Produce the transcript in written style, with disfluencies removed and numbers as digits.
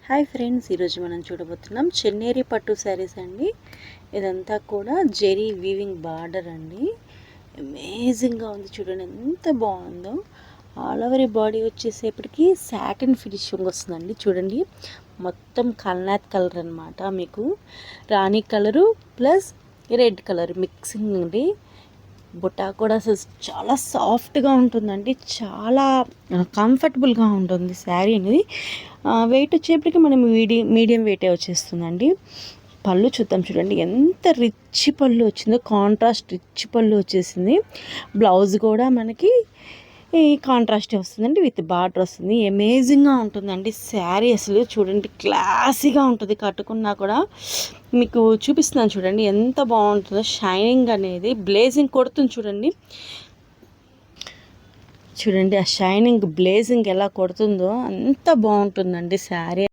Hi friends, ఈరోజు మనం చూడబోతున్నాం చెన్నేరి పట్టు శారీస్ అండి. ఇదంతా కూడా జెరీ వీవింగ్ బార్డర్ అండి. అమేజింగ్గా ఉంది చూడండి, ఎంత బాగుందో. ఆల్ ఓవర్ బాడీ వచ్చేసేపటికి సాటిన్ ఫినిషింగ్ వస్తుందండి. చూడండి, మొత్తం కల్నాథ్ కలర్ అనమాట. మీకు రాణి colour plus red colour mixing అండి. బుట్ట కూడా అసలు చాలా సాఫ్ట్గా ఉంటుందండి, చాలా కంఫర్టబుల్గా ఉంటుంది శారీ అనేది. వెయిట్ వచ్చేప్పటికి మనం మీడియం వెయిటే వచ్చేస్తుందండి. పళ్ళు చూద్దాం, చూడండి ఎంత రిచ్ పళ్ళు వచ్చిందో, కాంట్రాస్ట్ రిచ్ పళ్ళు వచ్చేసింది. బ్లౌజ్ కూడా మనకి ఈ కాంట్రాస్ట్ వస్తుందండి, విత్ బార్డర్ వస్తుంది. అమేజింగ్గా ఉంటుందండి శారీ. అసలు చూడండి, క్లాసీగా ఉంటుంది. కట్టుకున్నా కూడా మీకు చూపిస్తున్నాను చూడండి, ఎంత బాగుంటుందో. షైనింగ్ అనేది బ్లేజింగ్ కొడుతుంది చూడండి. చూడండి ఆ షైనింగ్ బ్లేజింగ్ ఎలా కొడుతుందో, అంత బాగుంటుందండి శారీ.